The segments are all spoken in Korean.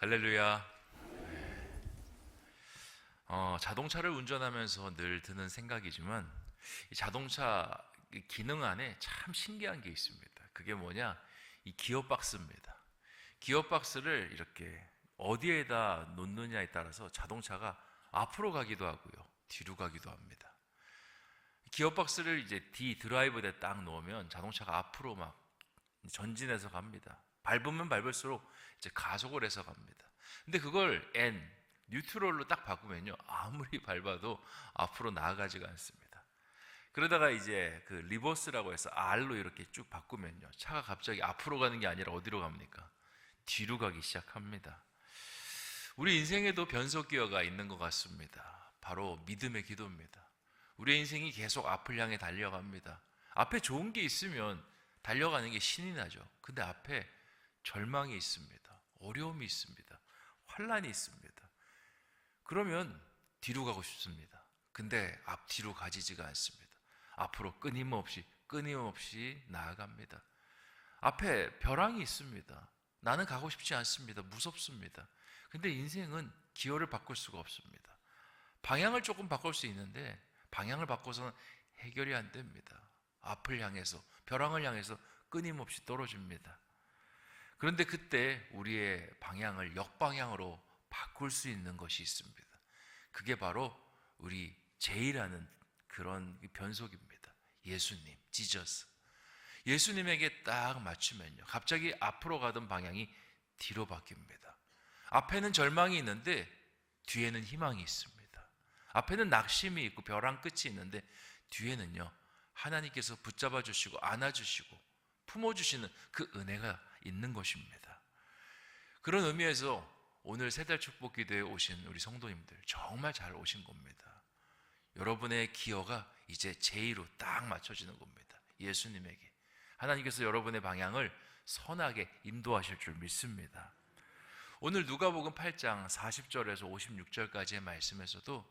할렐루야. 자동차를 운전하면서 늘 드는 생각이지만 이 자동차 기능 안에 참 신기한 게 있습니다. 그게 뭐냐? 이 기어박스입니다. 기어박스를 이렇게 어디에다 놓느냐에 따라서 자동차가 앞으로 가기도 하고요, 뒤로 가기도 합니다. 기어박스를 이제 D 드라이브에 딱 놓으면 자동차가 앞으로 막 전진해서 갑니다. 밟으면 밟을수록 이제 가속을 해서 갑니다. 근데 그걸 N 뉴트럴로 딱 바꾸면요, 아무리 밟아도 앞으로 나아가지가 않습니다. 그러다가 이제 그 리버스라고 해서 R로 이렇게 쭉 바꾸면요, 차가 갑자기 앞으로 가는 게 아니라 어디로 갑니까? 뒤로 가기 시작합니다. 우리 인생에도 변속 기어가 있는 것 같습니다. 바로 믿음의 기도입니다. 우리의 인생이 계속 앞을 향해 달려갑니다. 앞에 좋은 게 있으면 달려가는 게 신이 나죠. 근데 앞에 절망이 있습니다. 어려움이 있습니다. 환란이 있습니다. 그러면 뒤로 가고 싶습니다. 근데 앞뒤로 가지지가 않습니다. 앞으로 끊임없이 나아갑니다. 앞에 벼랑이 있습니다. 나는 가고 싶지 않습니다. 무섭습니다. 근데 인생은 기어를 바꿀 수가 없습니다. 방향을 조금 바꿀 수 있는데 방향을 바꿔서는 해결이 안 됩니다. 앞을 향해서, 벼랑을 향해서 끊임없이 떨어집니다. 그런데 그때 우리의 방향을 역방향으로 바꿀 수 있는 것이 있습니다. 그게 바로 우리 제이라는 그런 변속입니다. 예수님, 지저스. 예수님에게 딱 맞추면요, 갑자기 앞으로 가던 방향이 뒤로 바뀝니다. 앞에는 절망이 있는데 뒤에는 희망이 있습니다. 앞에는 낙심이 있고 벼랑 끝이 있는데 뒤에는요, 하나님께서 붙잡아 주시고 안아주시고 품어주시는 그 은혜가 있는 것입니다. 그런 의미에서 오늘 세달 축복 기도에 오신 우리 성도님들 정말 잘 오신 겁니다. 여러분의 기어가 이제 제의로 딱 맞춰지는 겁니다. 예수님에게. 하나님께서 여러분의 방향을 선하게 인도하실 줄 믿습니다. 오늘 누가복음 8장 40절에서 56절까지의 말씀에서도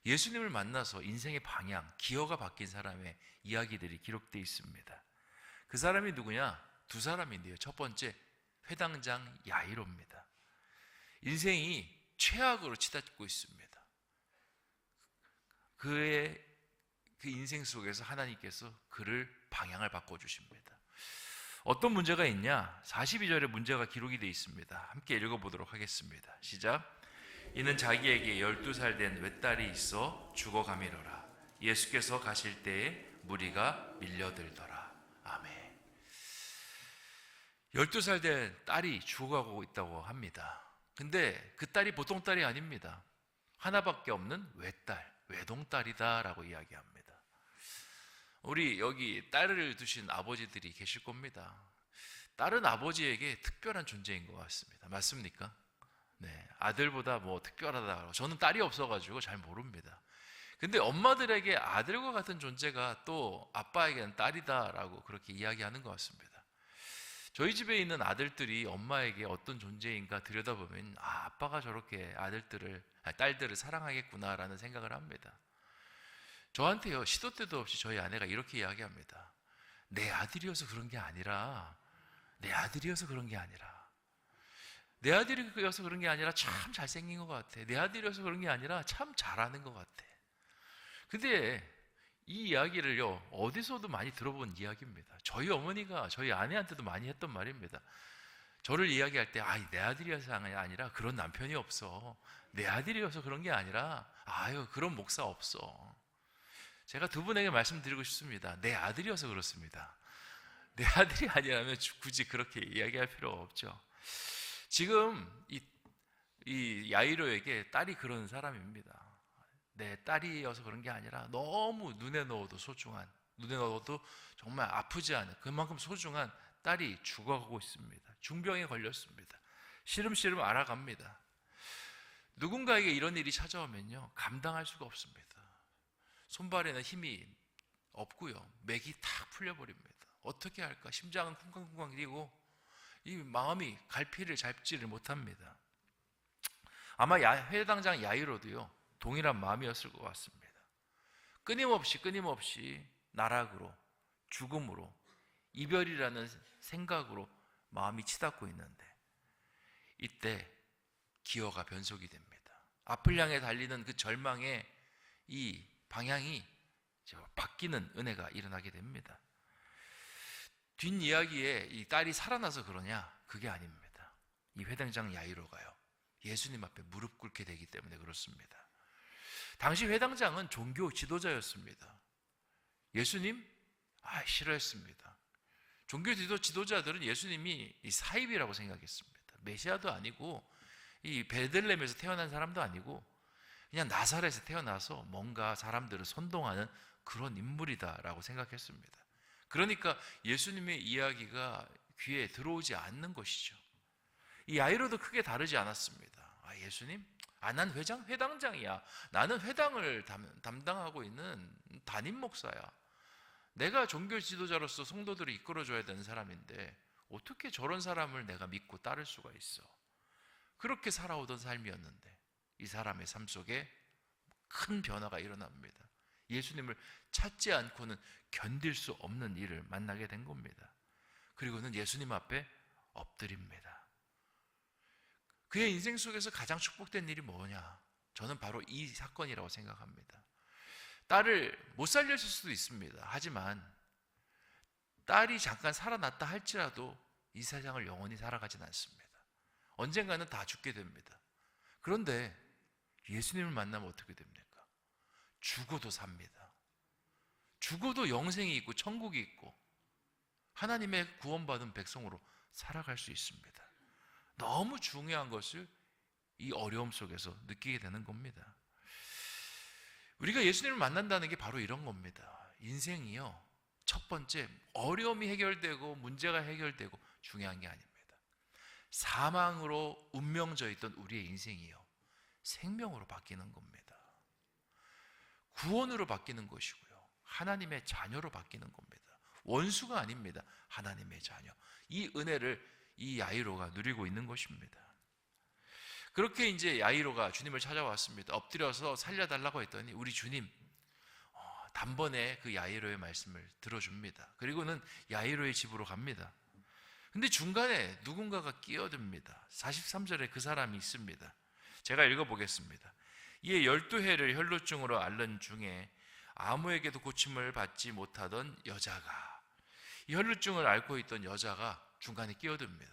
예수님을 만나서 인생의 방향, 기어가 바뀐 사람의 이야기들이 기록되어 있습니다. 그 사람이 누구냐? 두 사람인데요. 첫 번째, 회당장 야이로입니다. 인생이 최악으로 치닫고 있습니다. 그의 그 인생 속에서 하나님께서 그를 방향을 바꿔주십니다. 어떤 문제가 있냐? 42절에 문제가 기록이 되어 있습니다. 함께 읽어보도록 하겠습니다. 시작. 이는 자기에게 12살 된 외딸이 있어 죽어가미러라. 예수께서 가실 때에 무리가 밀려들더라. 아멘. 12살 된 딸이 죽어가고 있다고 합니다. 근데 그 딸이 보통 딸이 아닙니다. 하나밖에 없는 외딸, 외동딸이다라고 이야기합니다. 우리 여기 딸을 두신 아버지들이 계실 겁니다. 딸은 아버지에게 특별한 존재인 것 같습니다. 맞습니까? 네, 아들보다 뭐 특별하다. 저는 딸이 없어가지고 잘 모릅니다. 근데 엄마들에게 아들과 같은 존재가 또 아빠에게는 딸이다라고 그렇게 이야기하는 것 같습니다. 저희 집에 있는 아들들이 엄마에게 어떤 존재인가 들여다보면 아빠가 저렇게 딸들을 사랑하겠구나라는 생각을 합니다. 저한테요, 시도 때도 없이 저희 아내가 이렇게 이야기합니다. 내 아들이어서 그런 게 아니라 내 아들이어서 그런 게 아니라 참 잘생긴 것 같아. 내 아들이어서 그런 게 아니라 참 잘하는 것 같아. 근데 이 이야기를요, 어디서도 많이 들어본 이야기입니다. 저희 어머니가 저희 아내한테도 많이 했던 말입니다. 저를 이야기할 때, 내 아들이어서 아니라 그런 남편이 없어. 내 아들이어서 그런 게 아니라, 그런 목사 없어. 제가 두 분에게 말씀드리고 싶습니다. 내 아들이어서 그렇습니다. 내 아들이 아니라면 굳이 그렇게 이야기할 필요 없죠. 지금 이 야이로에게 딸이 그런 사람입니다. 내 딸이어서 그런 게 아니라 너무 눈에 넣어도 정말 아프지 않은 그만큼 소중한 딸이 죽어가고 있습니다. 중병에 걸렸습니다. 시름시름 알아갑니다. 누군가에게 이런 일이 찾아오면요, 감당할 수가 없습니다. 손발에는 힘이 없고요, 맥이 탁 풀려버립니다. 어떻게 할까? 심장은 쿵쾅쿵쾅 뛰고 이 마음이 갈피를 잡지를 못합니다. 아마 회당장 야이로도요, 동일한 마음이었을 것 같습니다. 끊임없이 나락으로, 죽음으로, 이별이라는 생각으로 마음이 치닫고 있는데, 이때 기어가 변속이 됩니다. 앞을 향해 달리는 그 절망의 이 방향이 바뀌는 은혜가 일어나게 됩니다. 뒷이야기에 이 딸이 살아나서 그러냐? 그게 아닙니다. 이 회당장 야이로가요, 예수님 앞에 무릎 꿇게 되기 때문에 그렇습니다. 당시 회당장은 종교 지도자였습니다. 예수님? 싫어했습니다. 종교 지도자들은 예수님이 이 사입이라고 생각했습니다. 메시아도 아니고 이 베들레헴에서 태어난 사람도 아니고 그냥 나사렛에서 태어나서 뭔가 사람들을 선동하는 그런 인물이다라고 생각했습니다. 그러니까 예수님의 이야기가 귀에 들어오지 않는 것이죠. 이 야이로도 크게 다르지 않았습니다. 예수님? 난 회당장이야. 나는 회당을 담당하고 있는 담임 목사야. 내가 종교 지도자로서 성도들을 이끌어줘야 되는 사람인데 어떻게 저런 사람을 내가 믿고 따를 수가 있어? 그렇게 살아오던 삶이었는데 이 사람의 삶 속에 큰 변화가 일어납니다. 예수님을 찾지 않고는 견딜 수 없는 일을 만나게 된 겁니다. 그리고는 예수님 앞에 엎드립니다. 그의 인생 속에서 가장 축복된 일이 뭐냐? 저는 바로 이 사건이라고 생각합니다. 딸을 못 살렸을 수도 있습니다. 하지만 딸이 잠깐 살아났다 할지라도 이 세상을 영원히 살아가진 않습니다. 언젠가는 다 죽게 됩니다. 그런데 예수님을 만나면 어떻게 됩니까? 죽어도 삽니다. 죽어도 영생이 있고 천국이 있고 하나님의 구원받은 백성으로 살아갈 수 있습니다. 너무 중요한 것을 이 어려움 속에서 느끼게 되는 겁니다. 우리가 예수님을 만난다는 게 바로 이런 겁니다. 인생이요, 첫 번째 어려움이 해결되고 문제가 해결되고 중요한 게 아닙니다. 사망으로 운명져 있던 우리의 인생이요, 생명으로 바뀌는 겁니다. 구원으로 바뀌는 것이고요, 하나님의 자녀로 바뀌는 겁니다. 원수가 아닙니다. 하나님의 자녀. 이 은혜를 이 야이로가 누리고 있는 것입니다. 그렇게 이제 야이로가 주님을 찾아왔습니다. 엎드려서 살려달라고 했더니 우리 주님 단번에 그 야이로의 말씀을 들어줍니다. 그리고는 야이로의 집으로 갑니다. 근데 중간에 누군가가 끼어듭니다. 43절에 그 사람이 있습니다. 제가 읽어보겠습니다. 이에 12해를 혈루증으로 앓는 중에 아무에게도 고침을 받지 못하던 여자가, 이 혈루증을 앓고 있던 여자가 중간에 끼어듭니다.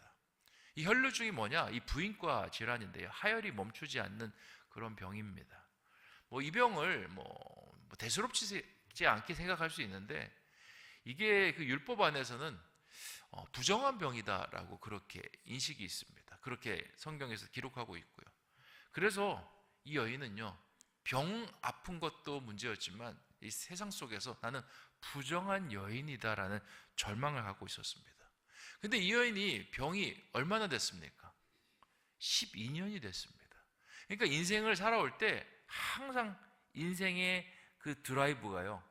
이 혈루증이 뭐냐? 이 부인과 질환인데요, 하혈이 멈추지 않는 그런 병입니다. 이 병을 대수롭지 않게 생각할 수 있는데 이게 그 율법 안에서는 부정한 병이다라고 그렇게 인식이 있습니다. 그렇게 성경에서 기록하고 있고요. 그래서 이 여인은요, 병 아픈 것도 문제였지만 이 세상 속에서 나는 부정한 여인이다라는 절망을 갖고 있었습니다. 근데 이 여인이 병이 얼마나 됐습니까? 12년이 됐습니다. 그러니까 인생을 살아올 때 항상 인생의 그 드라이브가요,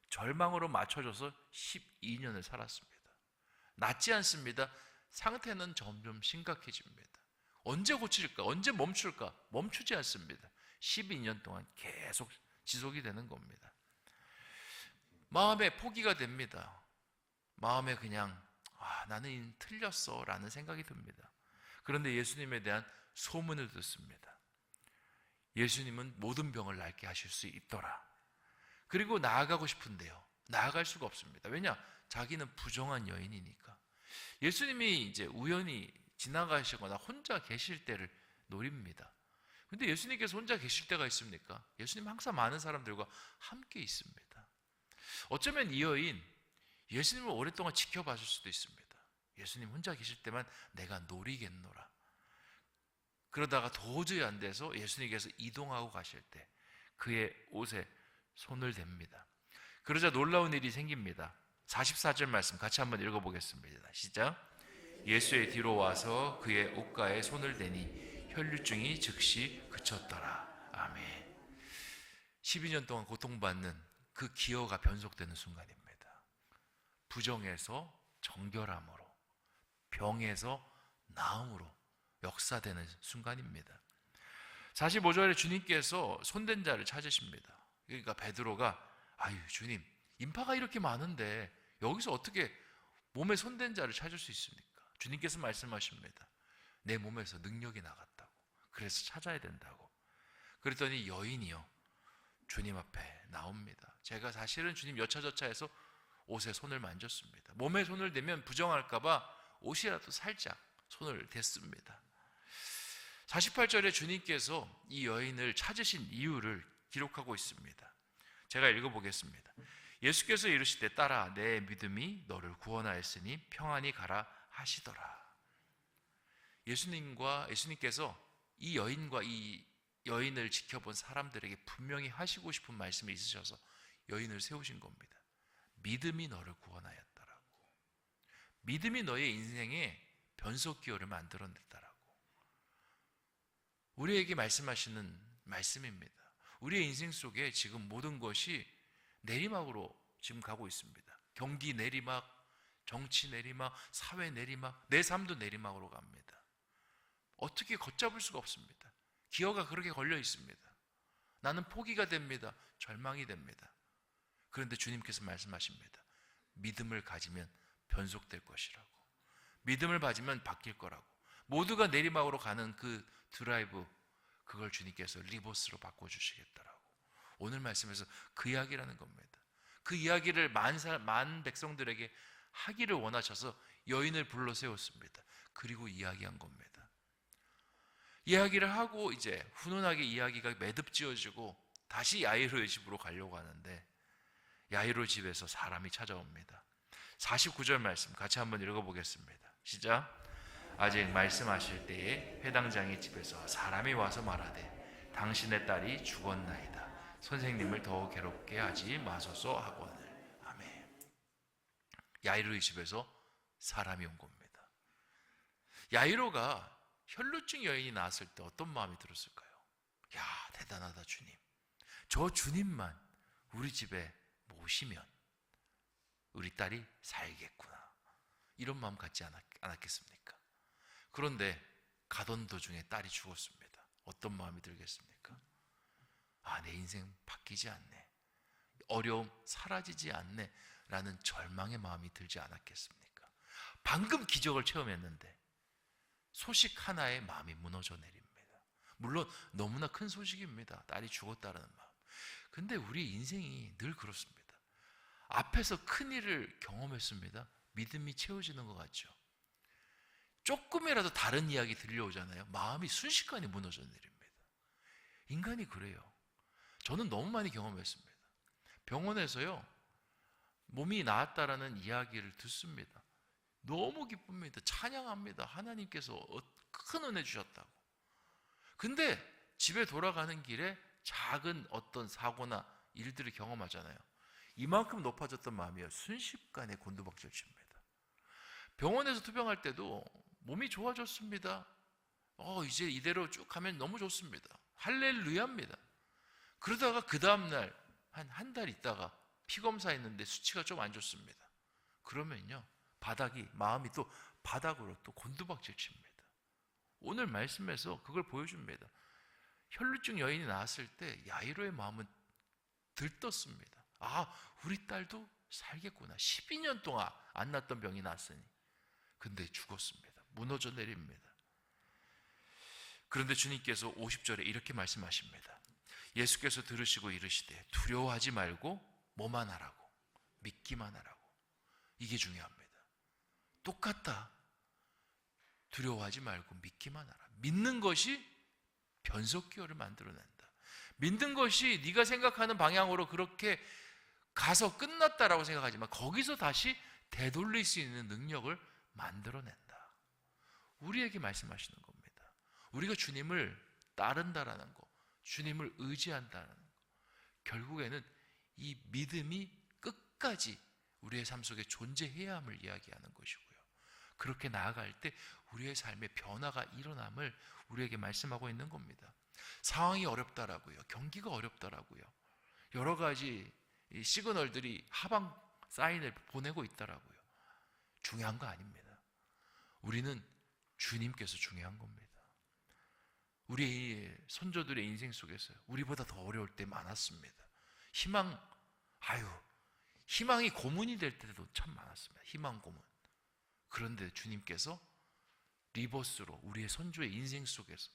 절망으로 맞춰져서 12년을 살았습니다. 낫지 않습니다. 상태는 점점 심각해집니다. 언제 고칠까? 언제 멈출까? 멈추지 않습니다. 12년 동안 계속 지속이 되는 겁니다. 마음에 포기가 됩니다. 마음에 그냥 나는 틀렸어 라는 생각이 듭니다. 그런데 예수님에 대한 소문을 듣습니다. 예수님은 모든 병을 낫게 하실 수 있더라. 그리고 나아가고 싶은데요, 나아갈 수가 없습니다. 왜냐? 자기는 부정한 여인이니까. 예수님이 이제 우연히 지나가시거나 혼자 계실 때를 노립니다. 근데 예수님께서 혼자 계실 때가 있습니까? 예수님 항상 많은 사람들과 함께 있습니다. 어쩌면 이 여인 예수님을 오랫동안 지켜봐줄 수도 있습니다. 예수님 혼자 계실 때만 내가 노리겠노라. 그러다가 도저히 안 돼서 예수님께서 이동하고 가실 때 그의 옷에 손을 댑니다. 그러자 놀라운 일이 생깁니다. 44절 말씀 같이 한번 읽어보겠습니다. 시작. 예수의 뒤로 와서 그의 옷가에 손을 대니 혈류증이 즉시 그쳤더라. 아멘. 12년 동안 고통받는 그 기어가 변속되는 순간입니다. 부정에서 정결함으로, 병에서 나음으로 역사되는 순간입니다. 45절에 주님께서 손댄 자를 찾으십니다. 그러니까 베드로가 주님, 인파가 이렇게 많은데 여기서 어떻게 몸에 손댄 자를 찾을 수 있습니까? 주님께서 말씀하십니다. 내 몸에서 능력이 나갔다고. 그래서 찾아야 된다고. 그랬더니 여인이요, 주님 앞에 나옵니다. 제가 사실은 주님 여차저차해서 옷에 손을 만졌습니다. 몸에 손을 대면 부정할까봐 옷이라도 살짝 손을 댔습니다. 48절에 주님께서 이 여인을 찾으신 이유를 기록하고 있습니다. 제가 읽어보겠습니다. 예수께서 이르시되 딸아, 내 믿음이 너를 구원하였으니 평안히 가라 하시더라. 예수님께서 이 여인과 이 여인을 지켜본 사람들에게 분명히 하시고 싶은 말씀이 있으셔서 여인을 세우신 겁니다. 믿음이 너를 구원하였다라고. 믿음이 너의 인생에 변속기호를 만들어냈다라고. 우리에게 말씀하시는 말씀입니다. 우리의 인생 속에 지금 모든 것이 내리막으로 지금 가고 있습니다. 경기 내리막, 정치 내리막, 사회 내리막, 내 삶도 내리막으로 갑니다. 어떻게 걷잡을 수가 없습니다. 기어가 그렇게 걸려 있습니다. 나는 포기가 됩니다. 절망이 됩니다. 그런데 주님께서 말씀하십니다. 믿음을 가지면 변속될 것이라고. 믿음을 가지면 바뀔 거라고. 모두가 내리막으로 가는 그 드라이브, 그걸 주님께서 리버스로 바꿔주시겠다라고. 오늘 말씀에서 그 이야기라는 겁니다. 그 이야기를 만 백성들에게 하기를 원하셔서 여인을 불러 세웠습니다. 그리고 이야기한 겁니다. 이야기를 하고 이제 훈훈하게 이야기가 매듭지어지고 다시 야이로의 집으로 가려고 하는데 야이로 집에서 사람이 찾아옵니다. 49절 말씀 같이 한번 읽어보겠습니다. 시작. 아직 말씀하실 때에 회당장의 집에서 사람이 와서 말하되 당신의 딸이 죽었나이다. 선생님을 더 괴롭게 하지 마소서 하거늘. 아멘. 야이로의 집에서 사람이 온 겁니다. 야이로가 혈루증 여인이 나왔을 때 어떤 마음이 들었을까요? 야, 대단하다 주님. 저 주님만 우리 집에 모시면 우리 딸이 살겠구나. 이런 마음 갖지 않았겠습니까? 그런데 가던 도중에 딸이 죽었습니다. 어떤 마음이 들겠습니까? 아, 내 인생 바뀌지 않네. 어려움 사라지지 않네. 라는 절망의 마음이 들지 않았겠습니까? 방금 기적을 체험했는데 소식 하나에 마음이 무너져 내립니다. 물론 너무나 큰 소식입니다. 딸이 죽었다는 마음. 근데 우리 인생이 늘 그렇습니다. 앞에서 큰 일을 경험했습니다. 믿음이 채워지는 것 같죠. 조금이라도 다른 이야기 들려오잖아요. 마음이 순식간에 무너져 내립니다. 인간이 그래요. 저는 너무 많이 경험했습니다. 병원에서요, 몸이 나았다라는 이야기를 듣습니다. 너무 기쁩니다. 찬양합니다. 하나님께서 큰 은혜 주셨다고. 근데 집에 돌아가는 길에 작은 어떤 사고나 일들을 경험하잖아요. 이만큼 높아졌던 마음이요, 순식간에 곤두박질 칩니다. 병원에서 투병할 때도 몸이 좋아졌습니다. 이제 이대로 쭉 가면 너무 좋습니다. 할렐루야입니다. 그러다가 그 다음날 한 달 있다가 피검사 했는데 수치가 좀 안 좋습니다. 그러면요, 마음이 또 바닥으로 또 곤두박질 칩니다. 오늘 말씀에서 그걸 보여줍니다. 혈루증 여인이 나왔을 때 야이로의 마음은 들떴습니다. 아, 우리 딸도 살겠구나. 12년 동안 안 났던 병이 났으니. 근데 죽었습니다. 무너져 내립니다. 그런데 주님께서 50절에 이렇게 말씀하십니다. 예수께서 들으시고 이르시되 두려워하지 말고 뭐만 하라고? 믿기만 하라고. 이게 중요합니다. 똑같다. 두려워하지 말고 믿기만 하라. 믿는 것이 변속기호를 만들어낸다. 믿는 것이 네가 생각하는 방향으로 그렇게 가서 끝났다라고 생각하지만 거기서 다시 되돌릴 수 있는 능력을 만들어낸다. 우리에게 말씀하시는 겁니다. 우리가 주님을 따른다라는 거, 주님을 의지한다는 거, 결국에는 이 믿음이 끝까지 우리의 삶 속에 존재해야 함을 이야기하는 것이고요. 그렇게 나아갈 때 우리의 삶의 변화가 일어남을 우리에게 말씀하고 있는 겁니다. 상황이 어렵다라고요. 경기가 어렵다라고요. 여러 가지 시그널들이 하방 사인을 보내고 있다라고요. 중요한 거 아닙니다. 우리는 주님께서 중요한 겁니다. 우리 선조들의 인생 속에서 우리보다 더 어려울 때 많았습니다. 희망이 고문이 될 때도 참 많았습니다. 희망 고문. 그런데 주님께서 리버스로 우리의 선조의 인생 속에서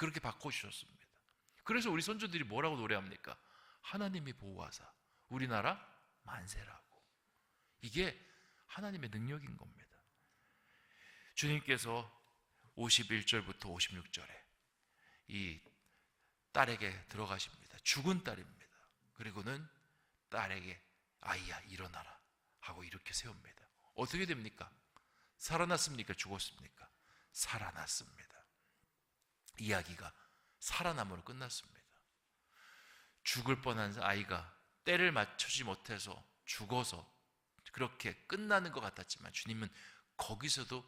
그렇게 바꿔주셨습니다. 그래서 우리 선조들이 뭐라고 노래합니까? 하나님이 보호하사 우리나라 만세라고. 이게 하나님의 능력인 겁니다. 주님께서 51절부터 56절에 이 딸에게 들어가십니다. 죽은 딸입니다. 그리고는 딸에게 아이야 일어나라 하고 이렇게 세웁니다. 어떻게 됩니까? 살아났습니까? 죽었습니까? 살아났습니다. 이야기가 살아남으로 끝났습니다. 죽을 뻔한 아이가 때를 맞추지 못해서 죽어서 그렇게 끝나는 것 같았지만 주님은 거기서도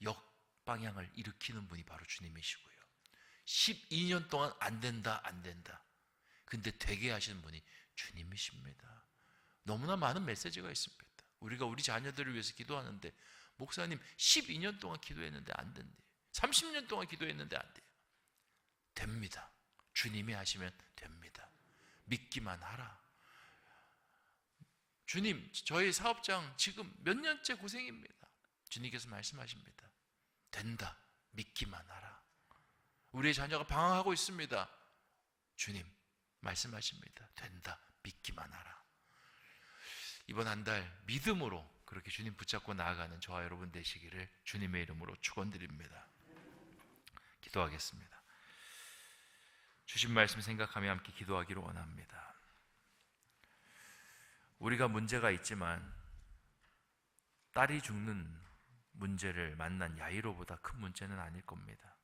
역방향을 일으키는 분이 바로 주님이시고요. 12년 동안 안 된다. 근데 되게 하시는 분이 주님이십니다. 너무나 많은 메시지가 있습니다. 우리가 우리 자녀들을 위해서 기도하는데 목사님 12년 동안 기도했는데 안 된대요. 30년 동안 기도했는데 안 돼요. 됩니다. 주님이 하시면 됩니다. 믿기만 하라. 주님, 저희 사업장 지금 몇 년째 고생입니다. 주님께서 말씀하십니다. 된다. 믿기만 하라. 우리의 자녀가 방황하고 있습니다. 주님 말씀하십니다. 된다. 믿기만 하라. 이번 한 달 믿음으로 그렇게 주님 붙잡고 나아가는 저와 여러분 되시기를 주님의 이름으로 축원드립니다. 기도하겠습니다. 주신 말씀 생각하며 함께 기도하기를 원합니다. 우리가 문제가 있지만 딸이 죽는 문제를 만난 야이로보다 큰 문제는 아닐 겁니다.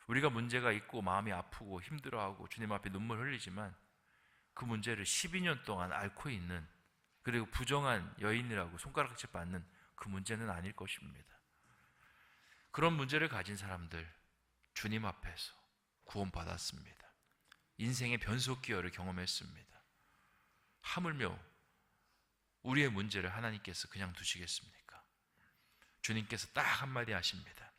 우리가 문제가 있고 마음이 아프고 힘들어하고 주님 앞에 눈물 흘리지만 그 문제를 12년 동안 앓고 있는, 그리고 부정한 여인이라고 손가락질 받는 그 문제는 아닐 것입니다. 그런 문제를 가진 사람들 주님 앞에서 구원받았습니다. 인생의 변속기어를 경험했습니다. 하물며 우리의 문제를 하나님께서 그냥 두시겠습니까? 주님께서 딱 한마디 하십니다.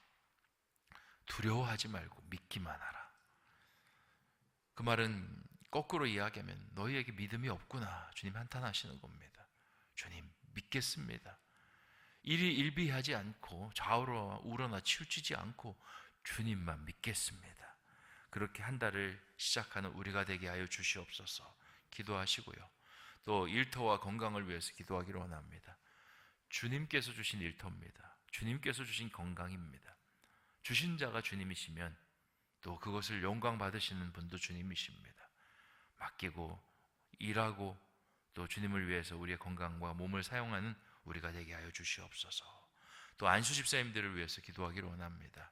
두려워하지 말고 믿기만 하라. 그 말은 거꾸로 이야기하면 너희에게 믿음이 없구나, 주님 한탄하시는 겁니다. 주님 믿겠습니다. 일이 일비하지 않고 좌우로 우러나 치우치지 않고 주님만 믿겠습니다. 그렇게 한 달을 시작하는 우리가 되게 하여 주시옵소서. 기도하시고요. 또 일터와 건강을 위해서 기도하기를 원합니다. 주님께서 주신 일터입니다. 주님께서 주신 건강입니다. 주신 자가 주님이시면 또 그것을 영광 받으시는 분도 주님이십니다. 맡기고 일하고 또 주님을 위해서 우리의 건강과 몸을 사용하는 우리가 되게 하여 주시옵소서. 또 안수 집사님들을 위해서 기도하기를 원합니다.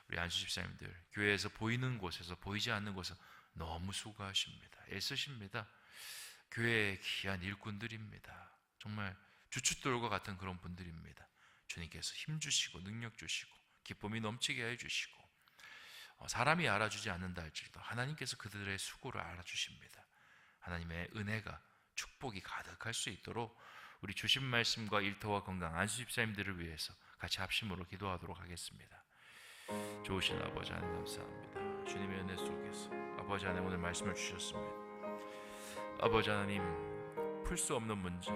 우리 안수 집사님들 교회에서 보이는 곳에서 보이지 않는 곳에서 너무 수고하십니다. 애쓰십니다. 교회의 귀한 일꾼들입니다. 정말 주춧돌과 같은 그런 분들입니다. 주님께서 힘 주시고 능력 주시고 기쁨이 넘치게 해주시고 사람이 알아주지 않는다 할지라도 하나님께서 그들의 수고를 알아주십니다. 하나님의 은혜가 축복이 가득할 수 있도록 우리 주신 말씀과 일터와 건강 안수 집사님들을 위해서 같이 합심으로 기도하도록 하겠습니다. 좋으신 아버지 하나님 감사합니다. 주님의 은혜 속에서 아버지 하나님 오늘 말씀을 주셨습니다. 아버지 하나님, 풀 수 없는 문제,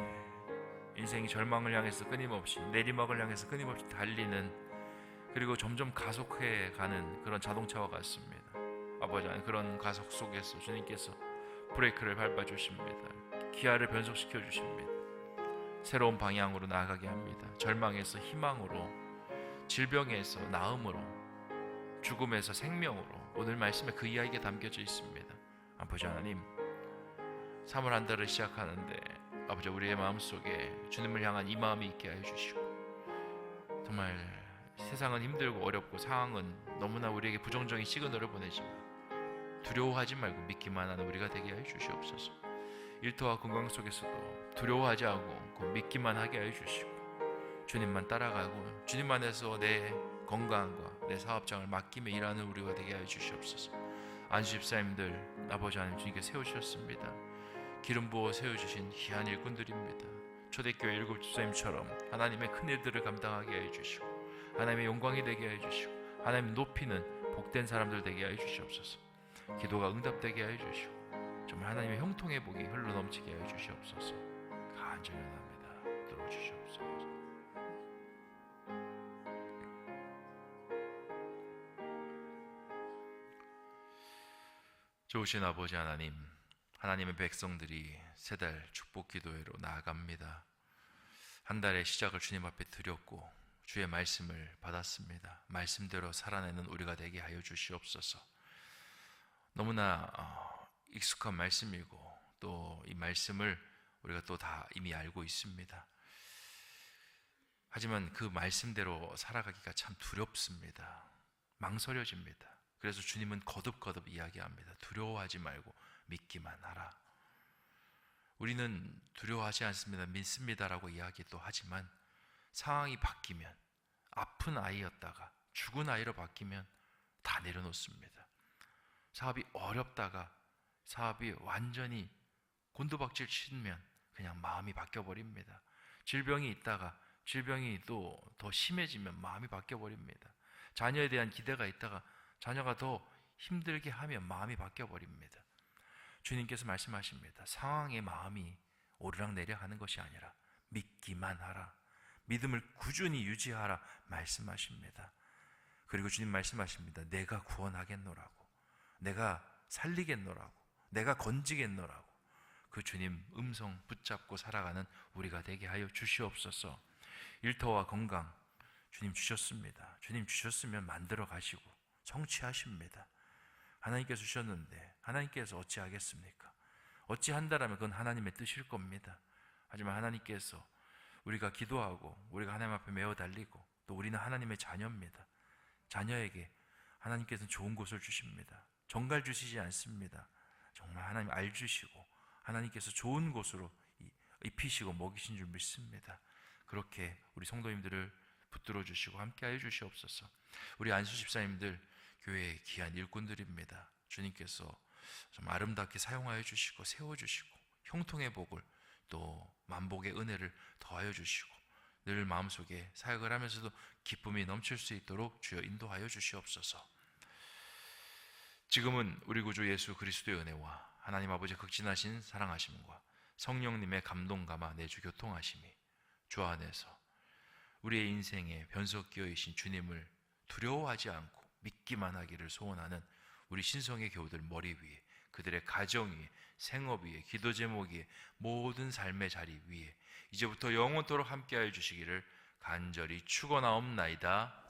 인생이 절망을 향해서 끊임없이 내리막을 향해서 끊임없이 달리는, 그리고 점점 가속해 가는 그런 자동차와 같습니다. 아버지 하나님, 그런 가속 속에서 주님께서 브레이크를 밟아주십니다. 기아를 변속시켜 주십니다. 새로운 방향으로 나아가게 합니다. 절망에서 희망으로, 질병에서 나음으로, 죽음에서 생명으로 오늘 말씀에 그 이야기가 담겨져 있습니다. 아버지 하나님, 3월 한 달을 시작하는데 아버지 우리의 마음속에 주님을 향한 이 마음이 있게 하여 주시고, 정말 세상은 힘들고 어렵고 상황은 너무나 우리에게 부정적인 시그널을 보내지만 두려워하지 말고 믿기만 하는 우리가 되게 하여 주시옵소서. 일터와 건강 속에서도 두려워하지 않고 믿기만 하게 하여 주시고, 주님만 따라가고 주님 안에서 내 건강과 내 사업장을 맡기며 일하는 우리가 되게 하여 주시옵소서. 안수 집사님들 아버지 하나님 주님께 세우셨습니다. 기름 부어 세워주신 귀한 일꾼들입니다. 초대교회 일곱 집사님처럼 하나님의 큰 일들을 감당하게 해주시고 하나님의 영광이 되게 해주시고 하나님 높이는 복된 사람들 되게 해주시옵소서. 기도가 응답되게 해주시고 정말 하나님의 형통의 복이 흘러넘치게 해주시옵소서. 간절히 원합니다. 들어주시옵소서. 좋으신 아버지 하나님, 하나님의 백성들이 세 달 축복 기도회로 나아갑니다. 한 달의 시작을 주님 앞에 드렸고 주의 말씀을 받았습니다. 말씀대로 살아내는 우리가 되게 하여 주시옵소서. 너무나 익숙한 말씀이고 또 이 말씀을 우리가 또 다 이미 알고 있습니다. 하지만 그 말씀대로 살아가기가 참 두렵습니다. 망설여집니다. 그래서 주님은 거듭거듭 이야기합니다. 두려워하지 말고 믿기만 하라. 우리는 두려워하지 않습니다. 믿습니다라고 이야기도 하지만 상황이 바뀌면, 아픈 아이였다가 죽은 아이로 바뀌면 다 내려놓습니다. 사업이 어렵다가 사업이 완전히 곤두박질 치면 그냥 마음이 바뀌어버립니다. 질병이 있다가 질병이 또 더 심해지면 마음이 바뀌어버립니다. 자녀에 대한 기대가 있다가 자녀가 더 힘들게 하면 마음이 바뀌어버립니다. 주님께서 말씀하십니다. 상황의 마음이 오르락내리락 하는 것이 아니라 믿기만 하라. 믿음을 꾸준히 유지하라 말씀하십니다. 그리고 주님 말씀하십니다. 내가 구원하겠노라고, 내가 살리겠노라고, 내가 건지겠노라고. 그 주님 음성 붙잡고 살아가는 우리가 되게 하여 주시옵소서. 일터와 건강 주님 주셨습니다. 주님 주셨으면 만들어 가시고 성취하십니다. 하나님께서 주셨는데 하나님께서 어찌하겠습니까? 어찌한다라면 그건 하나님의 뜻일 겁니다. 하지만 하나님께서 우리가 기도하고 우리가 하나님 앞에 메어 달리고 또 우리는 하나님의 자녀입니다. 자녀에게 하나님께서는 좋은 곳을 주십니다. 정갈 주시지 않습니다. 정말 하나님 알 주시고 하나님께서 좋은 곳으로 입히시고 먹이신 줄 믿습니다. 그렇게 우리 성도님들을 붙들어 주시고 함께하여 주시옵소서. 우리 안수 집사님들 교회의 귀한 일꾼들입니다. 주님께서 좀 아름답게 사용하여 주시고 세워주시고 형통의 복을 또 만복의 은혜를 더하여 주시고 늘 마음속에 사역을 하면서도 기쁨이 넘칠 수 있도록 주여 인도하여 주시옵소서. 지금은 우리 구주 예수 그리스도의 은혜와 하나님 아버지의 극진하신 사랑하심과 성령님의 감동 감화 내주 교통하심이 주 안에서 우리의 인생의 변속기어이신 주님을 두려워하지 않고 믿기만 하기를 소원하는 우리 신성의 교우들 머리 위에, 그들의 가정 위에, 생업 위에, 기도 제목 위에, 모든 삶의 자리 위에 이제부터 영원토록 함께하여 주시기를 간절히 축원하옵나이다.